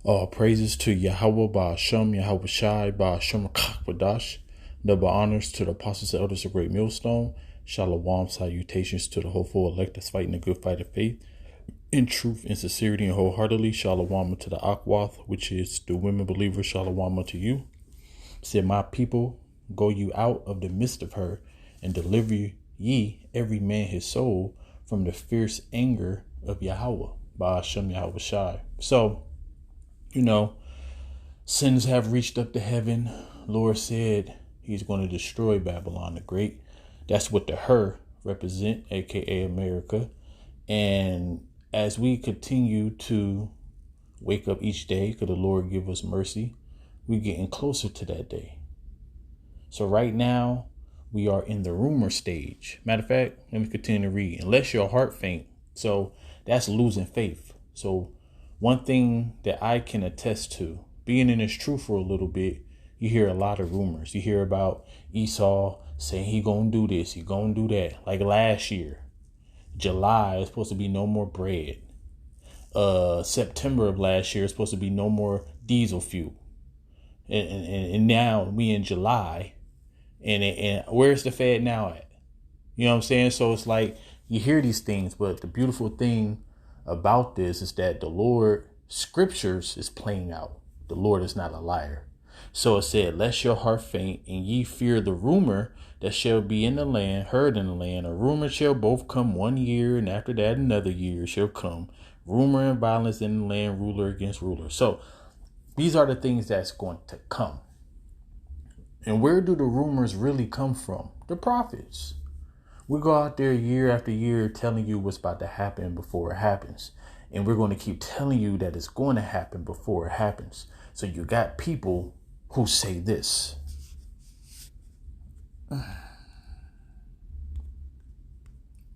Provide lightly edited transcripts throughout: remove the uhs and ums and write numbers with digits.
All praises to Yahweh Ba'ashem, Yahweh Shai, Ba'ashem Kakwadash. Double honors to the apostles and elders of Great Millstone. Shalom, salutations to the hopeful elect that's fighting the good fight of faith in truth and sincerity and wholeheartedly. Shalom to the Akwath, which is the women believers. Shalom to you. Said, my people, go you out of the midst of her and deliver ye every man his soul from the fierce anger of Yahweh Ba'ashem, Yahweh Shai. So, sins have reached up to heaven. Lord said he's going to destroy Babylon the Great. That's what the her represent, aka America. And as we continue to wake up each day, because the Lord give us mercy, we're getting closer to that day. So right now, we are in the rumor stage. Matter of fact, let me continue to read. Unless your heart faint. So that's losing faith. So one thing that I can attest to, being in this truth for a little bit, you hear a lot of rumors. You hear about Esau saying he gonna do this, he gonna do that. Like last year, July is supposed to be no more bread. September of last year is supposed to be no more diesel fuel. And now we in July, and where's the Fed now at? You know what I'm saying? So it's like you hear these things, but the beautiful thing about this is that the Lord scriptures is playing out. The Lord is not a liar. So it said, lest your heart faint, and ye fear the rumor that shall be in the land, heard in the land. A rumor shall both come 1 year, and after that another year shall come. Rumor and violence in the land, ruler against ruler. So these are the things that's going to come. And where do the rumors really come from? The prophets. We go out there year after year telling you what's about to happen before it happens. And we're going to keep telling you that it's going to happen before it happens. So you got people who say this.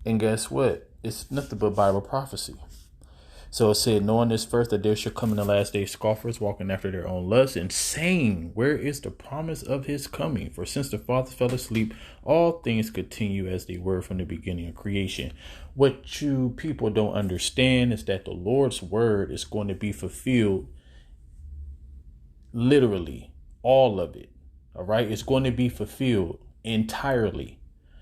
And guess what? It's nothing but Bible prophecy. So it said, knowing this first, that there shall come in the last days scoffers walking after their own lusts and saying, where is the promise of his coming? For since the fathers fell asleep, all things continue as they were from the beginning of creation. What you people don't understand is that the Lord's word is going to be fulfilled. Literally, all of it. All right. It's going to be fulfilled entirely.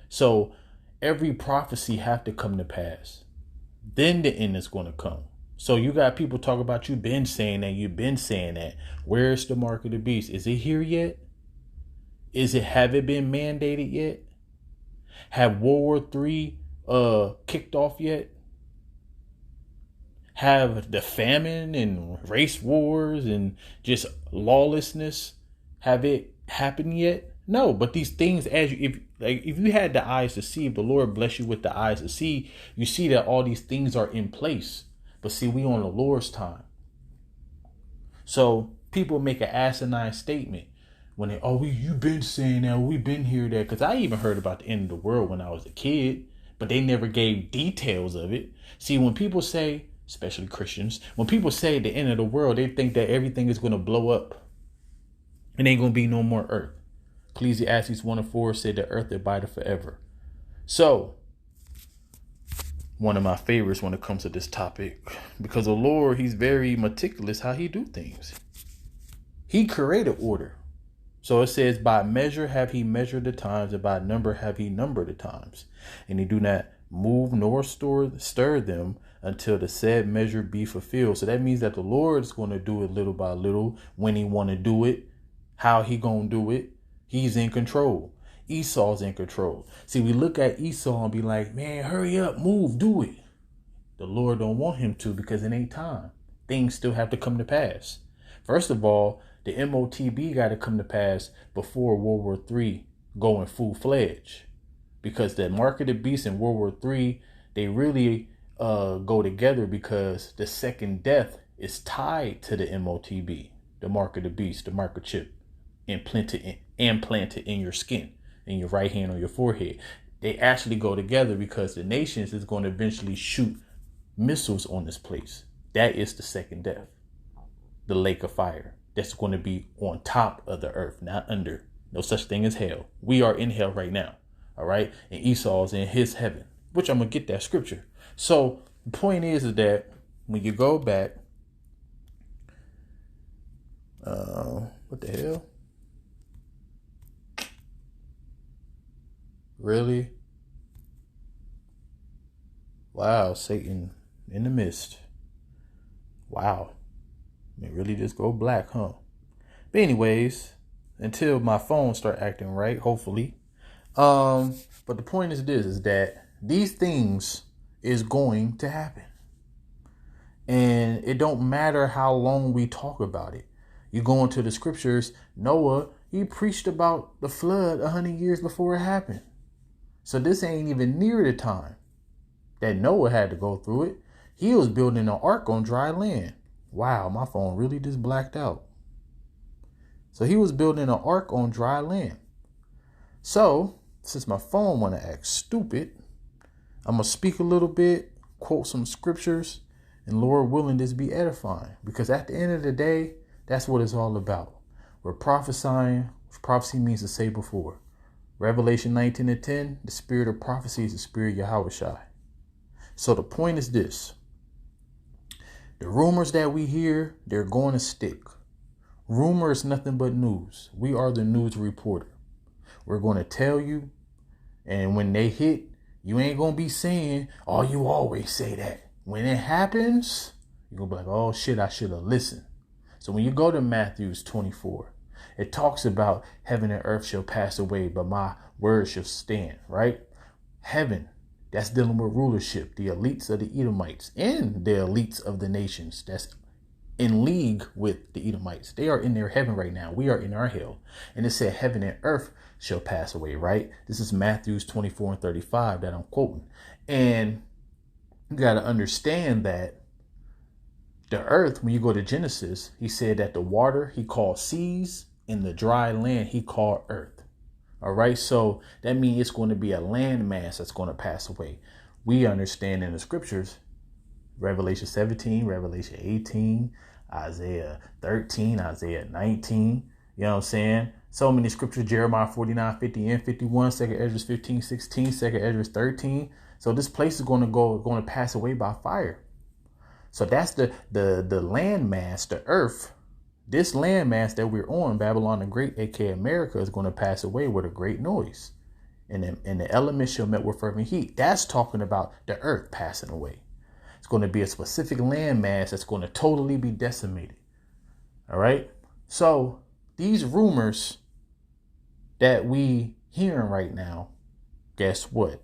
So every prophecy have to come to pass. Then the end is going to come. So you got people talk about you've been saying that. Where's the mark of the beast? Is it here yet? Have it been mandated yet? Have World War III kicked off yet? Have the famine and race wars and just lawlessness, have it happened yet? No, but these things, if you had the eyes to see, if the Lord bless you with the eyes to see, you see that all these things are in place. But see, we on the Lord's time. So people make an asinine statement when they, you've been saying that, we've been here, that, because I even heard about the end of the world when I was a kid, but they never gave details of it. See, when people say, especially Christians, when people say the end of the world, they think that everything is going to blow up and ain't going to be no more earth. Ecclesiastes 1:4 said the earth abideth forever. So, one of my favorites when it comes to this topic, because the Lord, he's very meticulous how he do things. He created order. So it says, by measure have he measured the times, and by number have he numbered the times. And he do not move nor stir them until the said measure be fulfilled. So that means that the Lord is going to do it little by little, when he want to do it, how he going to do it. He's in control. Esau's in control. See, we look at Esau and be like, man, hurry up, move, do it. The Lord don't want him to, because it ain't time. Things still have to come to pass. First of all, the MOTB got to come to pass before World War III going full-fledged. Because the mark of the beast in World War III, they really go together, because the second death is tied to the MOTB, the mark of the beast, the microchip implanted in your skin, in your right hand or your forehead. They actually go together, because the nations is going to eventually shoot missiles on this place. That is the second death, the lake of fire. That's going to be on top of the earth, not under. No such thing as hell. We are in hell right now. All right. And Esau's in his heaven, which I'm going to get that scripture. So the point is that when you go back, What the hell? Really? Wow, Satan in the mist. Wow. It really just go black, huh? But anyways, until my phone start acting right, hopefully. But the point is this, is that these things is going to happen. And it don't matter how long we talk about it. You go into the scriptures, Noah, he preached about the flood 100 years before it happened. So this ain't even near the time that Noah had to go through it. He was building an ark on dry land. Wow, my phone really just blacked out. So he was building an ark on dry land. So, since my phone want to act stupid, I'm going to speak a little bit, quote some scriptures, and Lord willing, this be edifying. Because at the end of the day, that's what it's all about. We're prophesying. Prophecy means to say before. Revelation 19:10, the spirit of prophecy is the spirit of Yahushua. So the point is this. The rumors that we hear, they're going to stick. Rumor is nothing but news. We are the news reporter. We're going to tell you. And when they hit, you ain't going to be saying, oh, you always say that. When it happens, you're going to be like, oh, shit, I should have listened. So when you go to Matthew 24, it talks about heaven and earth shall pass away, but my word shall stand, right? Heaven, that's dealing with rulership, the elites of the Edomites and the elites of the nations that's in league with the Edomites. They are in their heaven right now. We are in our hell. And it said heaven and earth shall pass away, right? This is Matthew 24:35 that I'm quoting. And you got to understand that the earth, when you go to Genesis, he said that the water he called seas and the dry land he called earth. All right. So that means it's going to be a land mass that's going to pass away. We understand in the scriptures, Revelation 17, Revelation 18, Isaiah 13, Isaiah 19. You know what I'm saying? So many scriptures, Jeremiah 49, 50 and 51, 2nd Ezra 15, 16, 2nd Ezra 13. So this place is going to pass away by fire. So that's the land mass, the earth. This land mass that we're on, Babylon the Great, aka America, is going to pass away with a great noise. And the elements shall melt with fervent heat. That's talking about the earth passing away. It's going to be a specific land mass that's going to totally be decimated. All right. So these rumors that we hearing right now, guess what?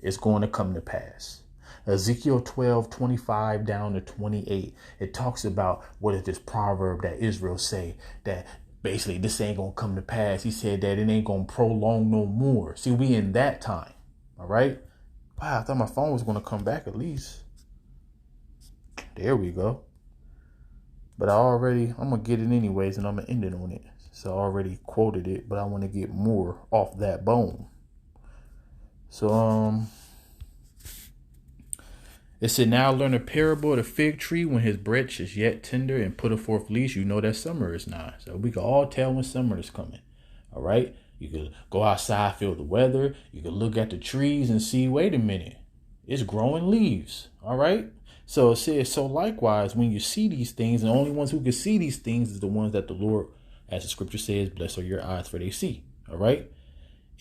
It's going to come to pass. Ezekiel 12:25 down to 28. It talks about what is this proverb that Israel say that basically this ain't going to come to pass. He said that it ain't going to prolong no more. See, we in that time. All right. Wow, I thought my phone was going to come back at least. There we go. But I'm going to get it anyways, and I'm going to end it on it. So I already quoted it, but I want to get more off that bone. So, it said, now learn a parable of the fig tree when his branch is yet tender and put forth leaves. You know that summer is nigh. So we can all tell when summer is coming. All right. You can go outside, feel the weather. You can look at the trees and see, wait a minute, it's growing leaves. All right. So it says, so likewise, when you see these things, the only ones who can see these things is the ones that the Lord, as the scripture says, blessed are your eyes for they see. All right.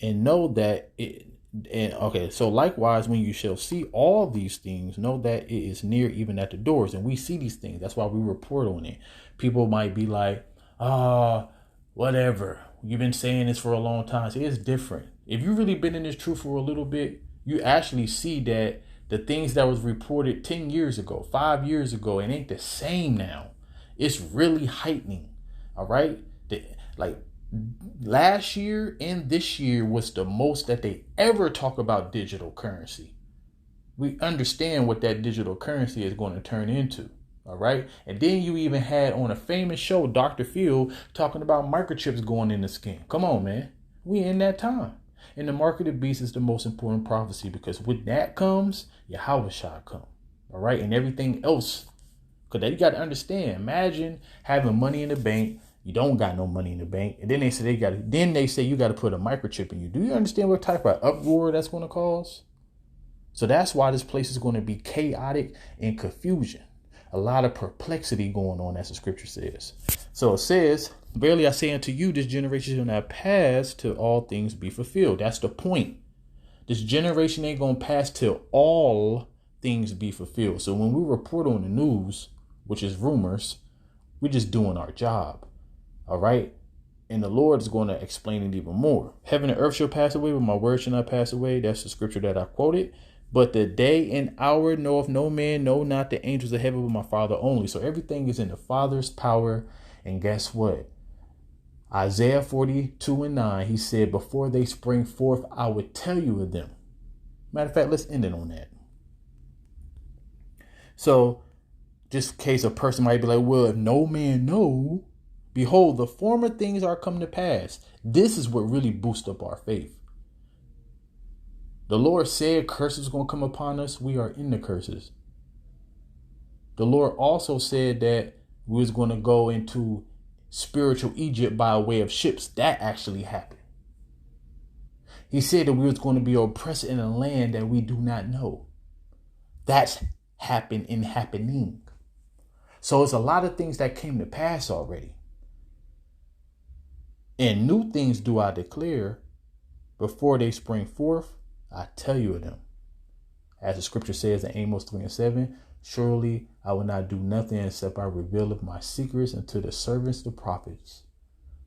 And know that so likewise, when you shall see all these things, know that it is near, even at the doors. And we see these things. That's why we report on it. People might be like, whatever. You've been saying this for a long time. See, it's different. If you've really been in this truth for a little bit, you actually see that the things that was reported 10 years ago, 5 years ago, it ain't the same now. It's really heightening. All right. Last year and this year was the most that they ever talk about digital currency. We understand what that digital currency is going to turn into. All right. And then you even had on a famous show, Dr. Phil, talking about microchips going in the skin. Come on, man. We in that time. And the mark of the beast is the most important prophecy, because with that comes Yahushua come. All right. And everything else. Because you got to understand. Imagine having money in the bank. You don't got no money in the bank. And then they say you got to put a microchip in you. Do you understand what type of uproar that's going to cause? So that's why this place is going to be chaotic and confusion. A lot of perplexity going on, as the scripture says. So it says, verily I say unto you, this generation shall not pass till all things be fulfilled. That's the point. This generation ain't going to pass till all things be fulfilled. So when we report on the news, which is rumors, we're just doing our job. All right. And the Lord is going to explain it even more. Heaven and earth shall pass away, but my word shall not pass away. That's the scripture that I quoted. But the day and hour knoweth no man, no, not the angels of heaven, but my Father only. So everything is in the Father's power. And guess what? Isaiah 42:9, he said, before they spring forth, I would tell you of them. Matter of fact, let's end it on that. So just in case a person might be like, well, if no man know, behold, the former things are come to pass. This is what really boosts up our faith. The Lord said curses are going to come upon us. We are in the curses. The Lord also said that we was going to go into spiritual Egypt by way of ships. That actually happened. He said that we was going to be oppressed in a land that we do not know. That's happened and happening. So it's a lot of things that came to pass already. And new things do I declare before they spring forth. I tell you of them. As the scripture says in Amos 3:7, surely I will not do nothing except I reveal of my secrets unto the servants, the prophets.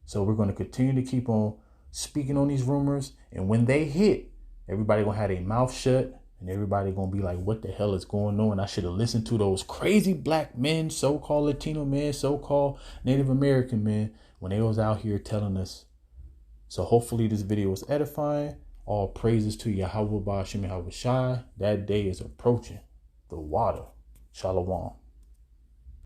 So we're going to continue to keep on speaking on these rumors. And when they hit, everybody going to have their mouth shut. And everybody going to be like, what the hell is going on? I should have listened to those crazy black men, so-called Latino men, so-called Native American men, when they was out here telling us. So hopefully this video was edifying. All praises to Yahweh Ba'ashem Yahweh Shai. That day is approaching. The water. Shalom.